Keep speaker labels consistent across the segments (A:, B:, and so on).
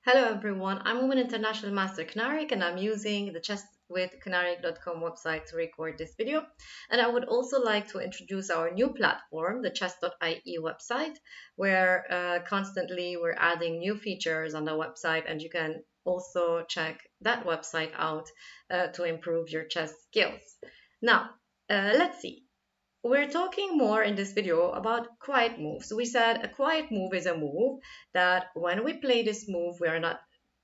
A: Hello everyone, I'm Women International Master Knarik and I'm using the chesswithknarik.com website to record this video. And I would also like to introduce our new platform, the chess.ie website, where constantly we're adding new features on the website, and you can also check that website out to improve your chess skills. Now, let's see. We're talking more in this video about quiet moves. We said a quiet move is a move that when we play this move, we are not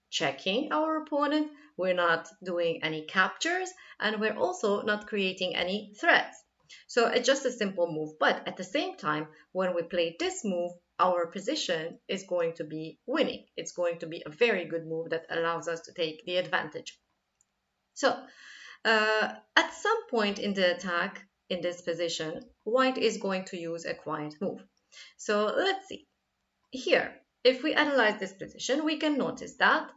A: checking our opponent, we're not doing any captures, and we're also not creating any threats. So it's just a simple move. But at the same time, when we play this move, our position is going to be winning. It's going to be a very good move that allows us to take the advantage. So at some point in the attack in this position, white is going to use a quiet move. So let's see. Here, if we analyze this position, we can notice that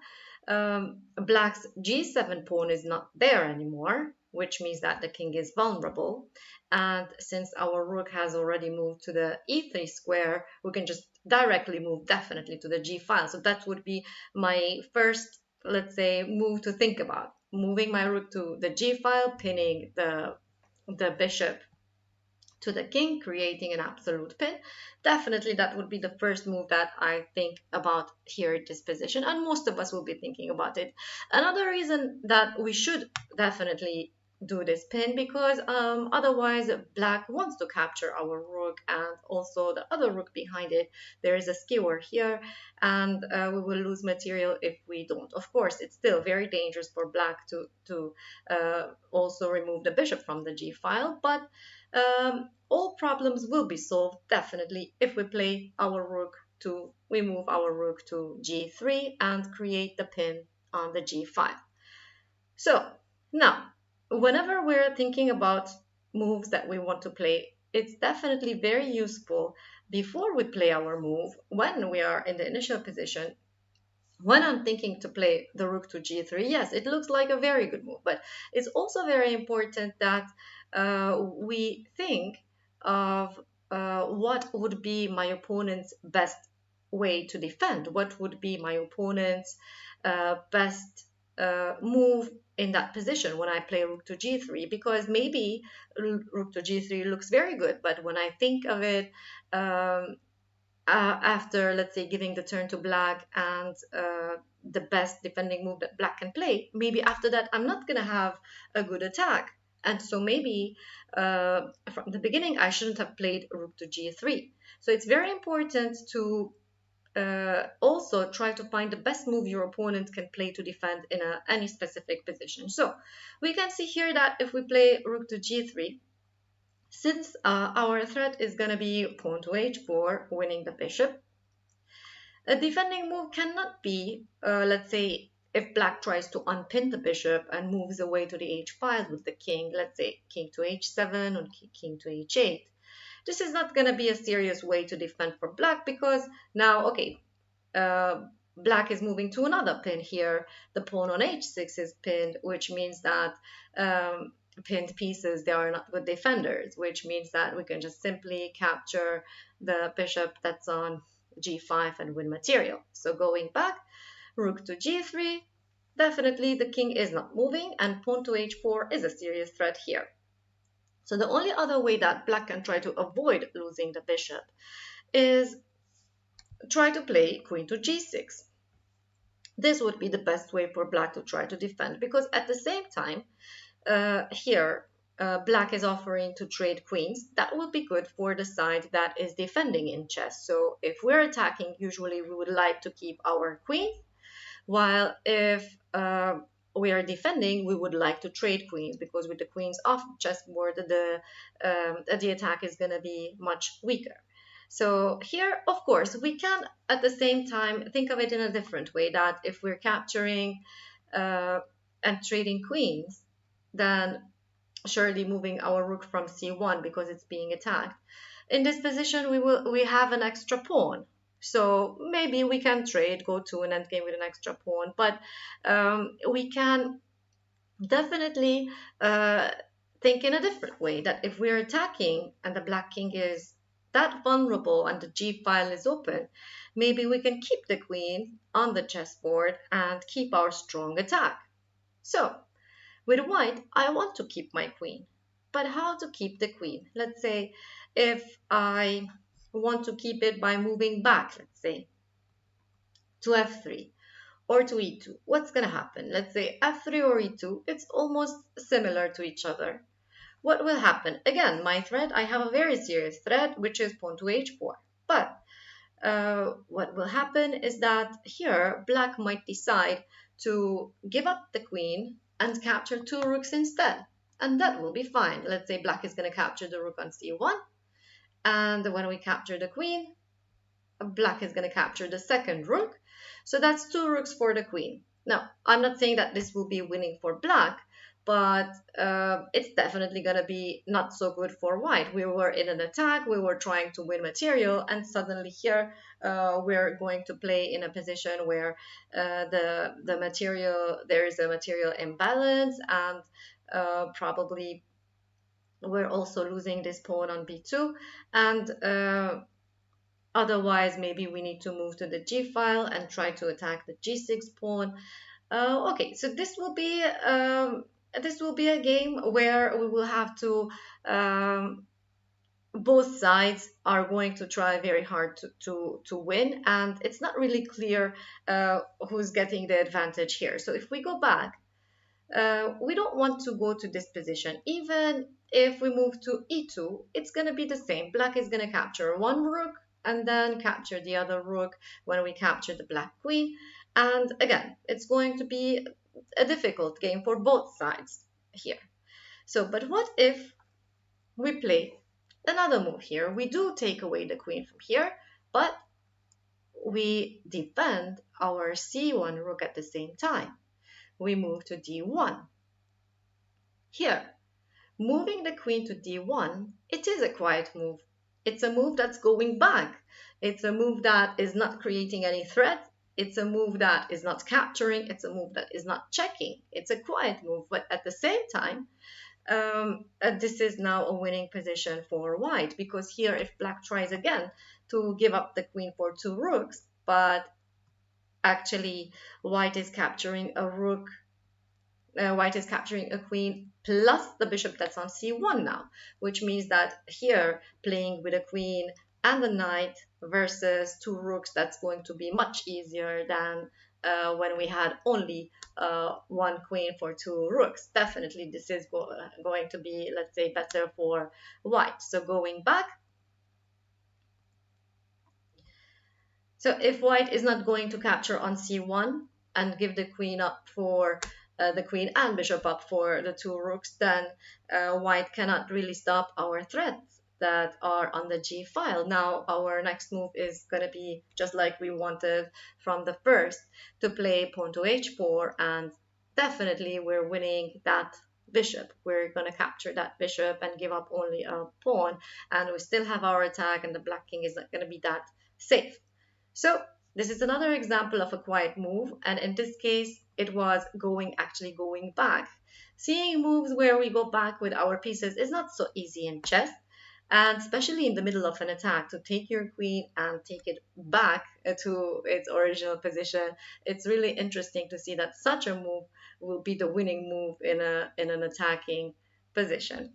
A: black's g7 pawn is not there anymore, which means that the king is vulnerable. And since our rook has already moved to the e3 square, we can just directly move definitely to the g file. So that would be my first, let's say, move to think about. Moving my rook to the g file, pinning the bishop to the king, creating an absolute pin. Definitely that would be the first move that I think about here at this position, and most of us will be thinking about it. Another reason that we should definitely do this pin, because otherwise black wants to capture our rook and also the other rook behind it. There is a skewer here, and we will lose material if we don't. Of course, it's still very dangerous for black to also remove the bishop from the g file, but all problems will be solved definitely if we play our rook to, we move our rook to g3 and create the pin on the g file. So now, whenever we're thinking about moves that we want to play, it's definitely very useful before we play our move, when we are in the initial position. When I'm thinking to play the rook to g3, yes, it looks like a very good move, but it's also very important that we think of what would be my opponent's best way to defend, what would be my opponent's best move in that position when I play rook to g3, because maybe rook to g3 looks very good, but when I think of it, after, let's say, giving the turn to black and the best defending move that black can play, maybe after that I'm not going to have a good attack. And so maybe from the beginning I shouldn't have played rook to g3. So it's very important to also try to find the best move your opponent can play to defend in any specific position. So we can see here that if we play rook to g3, since our threat is going to be pawn to h4, winning the bishop, a defending move cannot be, let's say, if black tries to unpin the bishop and moves away to the h file with the king, let's say king to h7 or king to h8. This is not going to be a serious way to defend for black, because now, okay, black is moving to another pin here. The pawn on h6 is pinned, which means that pinned pieces, they are not good defenders, which means that we can just simply capture the bishop that's on g5 and win material. So going back, rook to g3, definitely the king is not moving, and pawn to h4 is a serious threat here. So the only other way that black can try to avoid losing the bishop is try to play queen to g6. This would be the best way for black to try to defend, because at the same time, here, black is offering to trade queens. That would be good for the side that is defending in chess. So if we're attacking, usually we would like to keep our queens, while if we are defending, we would like to trade queens, because with the queens off chessboard, the attack is going to be much weaker. So here, of course, we can at the same time think of it in a different way, that if we're capturing and trading queens, then surely moving our rook from c1 because it's being attacked. In this position, we have an extra pawn. So maybe we can trade, go to an endgame with an extra pawn, but we can definitely think in a different way, that if we're attacking and the black king is that vulnerable and the g file is open, maybe we can keep the queen on the chessboard and keep our strong attack. So with white, I want to keep my queen. But how to keep the queen? Let's say if I want to keep it by moving back, let's say to f3 or to e2, what's going to happen? Let's say f3 or e2, it's almost similar to each other. What will happen? Again, my threat, I have a very serious threat, which is pawn to h4. But what will happen is that here, black might decide to give up the queen and capture two rooks instead. And that will be fine. Let's say black is going to capture the rook on c1. And when we capture the queen, black is going to capture the second rook. So that's two rooks for the queen. Now, I'm not saying that this will be winning for black, but it's definitely going to be not so good for white. We were in an attack, we were trying to win material, and suddenly here we're going to play in a position where the material, there is a material imbalance, and probably we're also losing this pawn on b2, and otherwise maybe we need to move to the g file and try to attack the g6 pawn. Okay, so this will be a game where we will have to both sides are going to try very hard to win, and it's not really clear who's getting the advantage here. So if we go back, we don't want to go to this position. Even if we move to e2, it's going to be the same. Black is going to capture one rook and then capture the other rook when we capture the black queen. And again, it's going to be a difficult game for both sides here. So, but what if we play another move here? We do take away the queen from here, but we defend our c1 rook at the same time. We move to d1. Here, moving the queen to d1, it is a quiet move. It's a move that's going back. It's a move that is not creating any threat. It's a move that is not capturing. It's a move that is not checking. It's a quiet move, but at the same time, this is now a winning position for white, because here if black tries again to give up the queen for two rooks, but actually white is capturing a rook, white is capturing a queen plus the bishop that's on c1 now, which means that here playing with a queen and a knight versus two rooks, that's going to be much easier than when we had only one queen for two rooks. Definitely this is going to be, let's say, better for white. So going back, so if white is not going to capture on c1 and give the queen up for the queen and bishop up for the two rooks, then white cannot really stop our threats that are on the g file. Now our next move is going to be just like we wanted from the first, to play pawn to h4, and definitely we're winning that bishop. We're going to capture that bishop and give up only a pawn, and we still have our attack, and the black king is not going to be that safe. So this is another example of a quiet move, and in this case it was actually going back. Seeing moves where we go back with our pieces is not so easy in chess, and especially in the middle of an attack, to take your queen and take it back to its original position. It's really interesting to see that such a move will be the winning move in an attacking position.